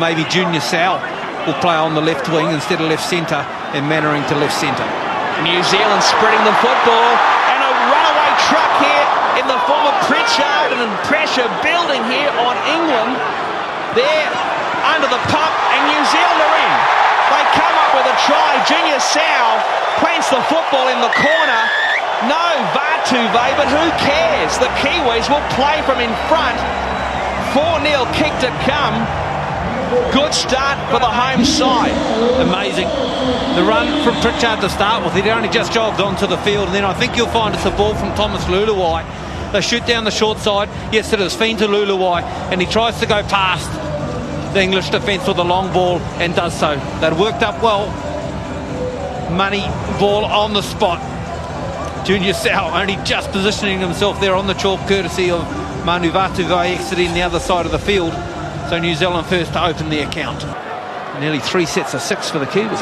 maybe Junior Sal will play on the left wing instead of left centre, and Mannering to left centre. New Zealand spreading the football, and a runaway truck here in the form of Pritchard, and pressure building here on England. They're under the pump, and New Zealand are in. They come up with a try. Junior Sal plants the football in the corner. No Vatuve, but who cares? The Kiwis will play from in front. 4-0 kick to come. Good start for the home side. Amazing. The run from Pritchard to start with, he'd only just jogged onto the field, and then I think you'll find it's a ball from Thomas Luluwai. They shoot down the short side. Yes, it is Fiend to Luluwai, and he tries to go past the English defence with a long ball and does so. That worked up well. Money ball on the spot. Junior Sal only just positioning himself there on the chalk, courtesy of Manu Vatuve exiting the other side of the field. So New Zealand first to open the account. Nearly 3 sets of 6 for the Kiwis.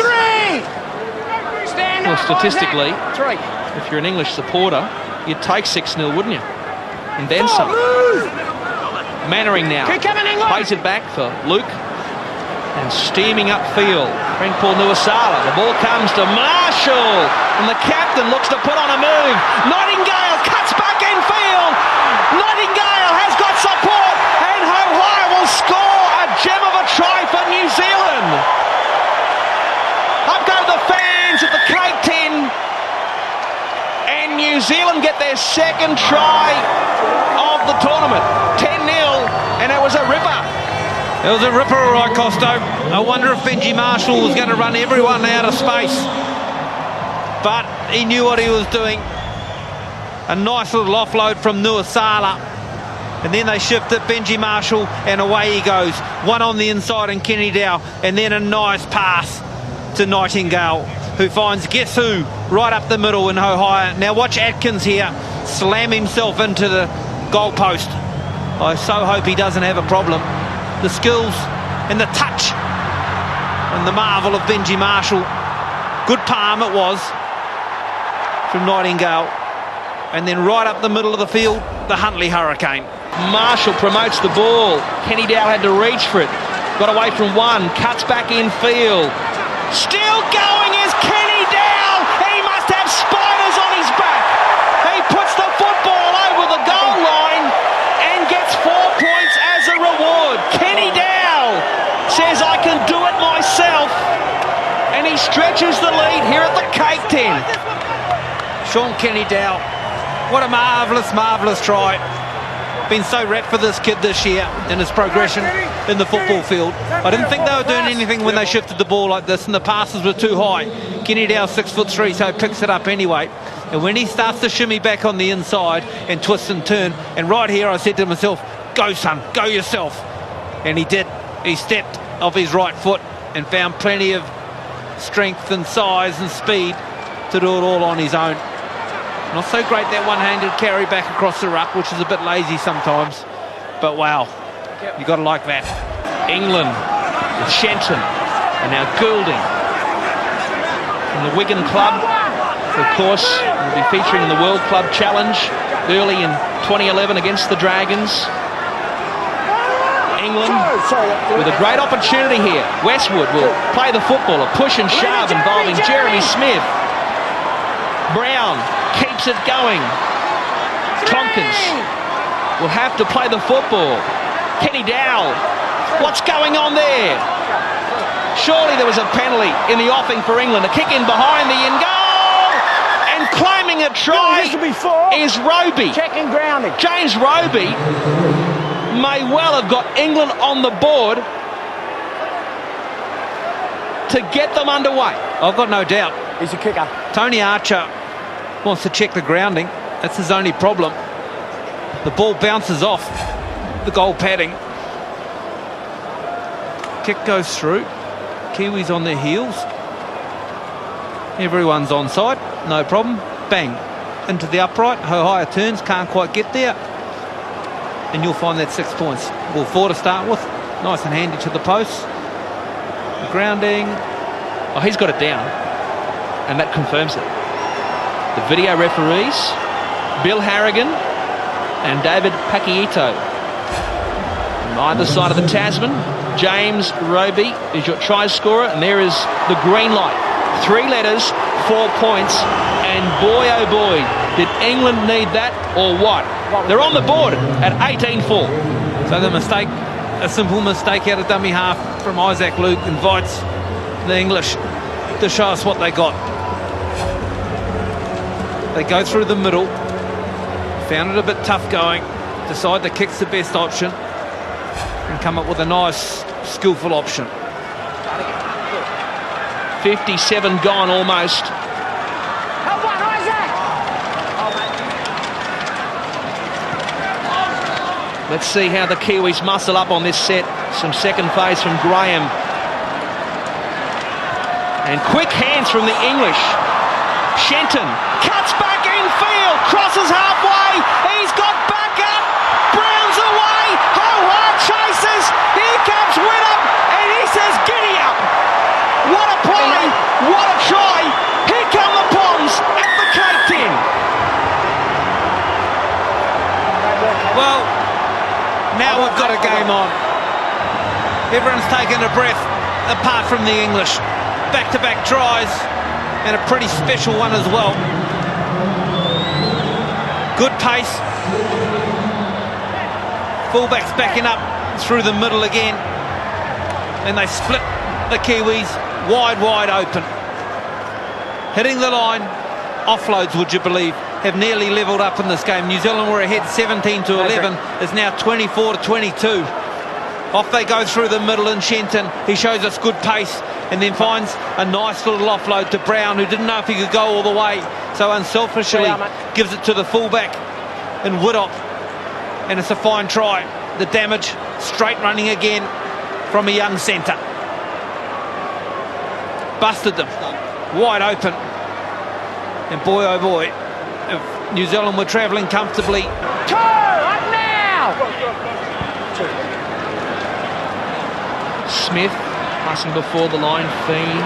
Well, statistically, if you're an English supporter, you'd take 6-0, wouldn't you? And then some. Mannering now plays it back for Luke, and steaming upfield, Frank Paul Nuasala. The ball comes to Marshall, and the captain looks to put on a move. Nightingale cuts back in field. Nightingale has got support, and Hawaii will score a gem of a try for New Zealand. Up go the fans at the Cake Tin, and New Zealand get their second try of the tournament. 10-0, and it was a ripper. It was a ripper, all right, Costo. I wonder if Benji Marshall was going to run everyone out of space. But he knew what he was doing. A nice little offload from Nuasala. And then they shifted Benji Marshall, and away he goes. One on the inside and Kenny Dow. And then a nice pass to Nightingale, who finds guess who right up the middle in Ohio. Now watch Atkins here slam himself into the goalpost. I so hope he doesn't have a problem. The skills and the touch and the marvel of Benji Marshall. Good palm it was from Nightingale. And then right up the middle of the field, the Huntley Hurricane. Marshall promotes the ball. Kenny Dow had to reach for it. Got away from one, cuts back in field. Still going is Kenny Dow. He must have spiders on his back. He puts the football over the goal line and gets 4 points as a reward. Kenny Dow says, I can do it myself. And he stretches the lead here at the Cake Tin. Sean Kenny Dow, what a marvellous, marvellous try. Been so wrapped for this kid this year in his progression in the football field. I didn't think they were doing anything when they shifted the ball like this, and the passes were too high. Kenny Dow 6'3", so he picks it up anyway. And when he starts to shimmy back on the inside and twist and turn, and right here I said to myself, go son, go yourself. And he did. He stepped off his right foot and found plenty of strength and size and speed to do it all on his own. Not so great that one-handed carry back across the ruck, which is a bit lazy sometimes. But wow, you got to like that. England with Shenton, and now Goulding from the Wigan club. Of course, will be featuring in the World Club Challenge early in 2011 against the Dragons. England with a great opportunity here. Westwood will play the football, a push and shove involving Jeremy Smith. Brown keeps it going. Tompkins will have to play the football. Kenny Dow, what's going on there? Surely there was a penalty in the offing for England. A kick in behind the in goal, and claiming a try is Roby. Checking grounding. James Roby may well have got England on the board to get them underway. I've got no doubt. He's a kicker. Tony Archer wants to check the grounding. That's his only problem. The ball bounces off the goal padding. Kick goes through. Kiwis on their heels. Everyone's onside. No problem. Bang. Into the upright. Ohio turns. Can't quite get there. And you'll find that 6 points. Well, 4 to start with. Nice and handy to the posts. The grounding. Oh, he's got it down. And that confirms it. The video referees, Bill Harrigan and David Paquito. On either side of the Tasman, James Roby is your try scorer, and there is the green light. 3 letters, 4 points, and boy oh boy, did England need that or what? They're on the board at 18-4. So the mistake, a simple mistake out of dummy half from Isaac Luke, invites the English to show us what they got. They go through the middle, found it a bit tough going, decide the kick's the best option, and come up with a nice, skillful option. 57 gone almost. Let's see how the Kiwis muscle up on this set. Some second phase from Graham. And quick hands from the English. Shenton cuts back infield, crosses halfway. He's got back up. Brown's away. Howard chases. Here comes Whittam, and he says, "Giddy up!" What a play! What a try! Here come the Poms at the Cape 10. Well, now we've got a game on. Everyone's taken a breath, apart from the English. Back-to-back tries, and a pretty special one as well. Good pace. Fullbacks backing up through the middle again. And they split the Kiwis wide open. Hitting the line, offloads, would you believe, have nearly levelled up in this game. New Zealand were ahead 17-11. It's now 24-22. Off they go through the middle, and Shenton, he shows us good pace and then finds a nice little offload to Brown, who didn't know if he could go all the way, so unselfishly gives it to the fullback in Woodop, and it's a fine try. The damage, straight running again from a young centre. Busted them wide open, and boy oh boy, if New Zealand were travelling comfortably. Two, up now! Smith passing before the line, Fiend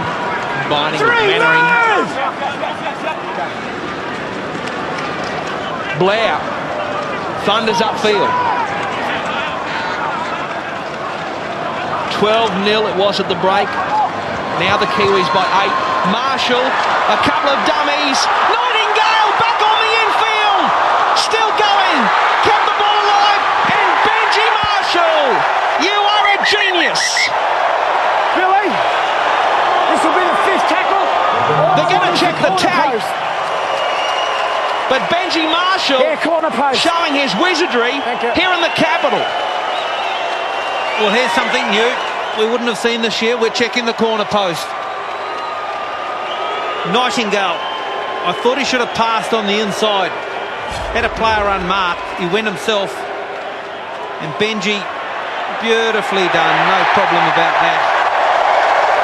combining with Mannering. Blair thunders upfield. 12-0 it was at the break. Now the Kiwis by 8. Marshall, a couple of dummies. Nightingale back on the infield. Still going. Kept the ball alive. And Benji Marshall, you are a genius. Billy, this will be the 5th tackle. They're going to check the tag. But Benji Marshall showing his wizardry here in the capital. Well, here's something new we wouldn't have seen this year. We're checking the corner post. Nightingale, I thought he should have passed on the inside. Had a player unmarked. He went himself. And Benji, beautifully done. No problem about that.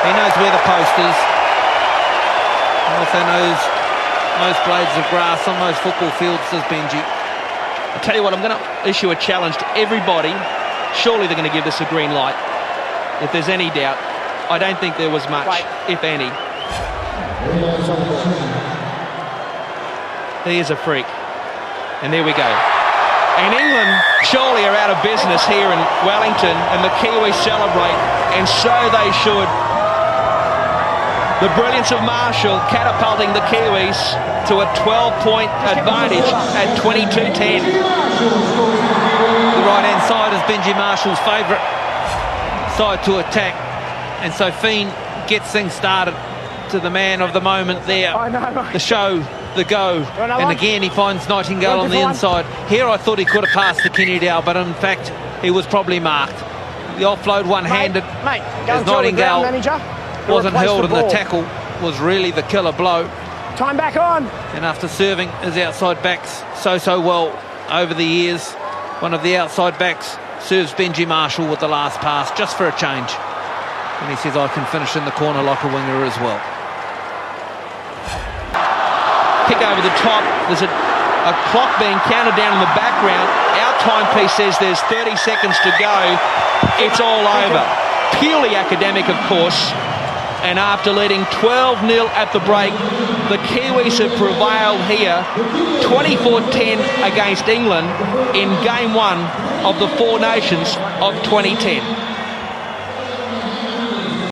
He knows where the post is. He also knows most blades of grass on most football fields, says Benji. I'll tell you what, I'm going to issue a challenge to everybody. Surely they're going to give this a green light. If there's any doubt, I don't think there was much, if any. He is a freak. And there we go. And England surely are out of business here in Wellington, and the Kiwis celebrate, and so they should. The brilliance of Marshall catapulting the Kiwis to a 12-point advantage at 22-10. The right-hand side is Benji Marshall's favourite side to attack, and so Fiend gets things started to the man of the moment there. The show, the go, and again he finds Nightingale on the inside. Here I thought he could have passed to Kenny Dow, but in fact he was probably marked. The offload one-handed as Nightingale wasn't held, and the tackle was really the killer blow. Time back on. And after serving his outside backs so well over the years, one of the outside backs serves Benji Marshall with the last pass just for a change. And he says, I can finish in the corner like a winger as well. Kick over the top. There's a clock being counted down in the background. Our timepiece says there's 30 seconds to go. It's all over. Purely academic, of course. And after leading 12-0 at the break, the Kiwis have prevailed here 24-10 against England in Game 1 of the Four Nations of 2010.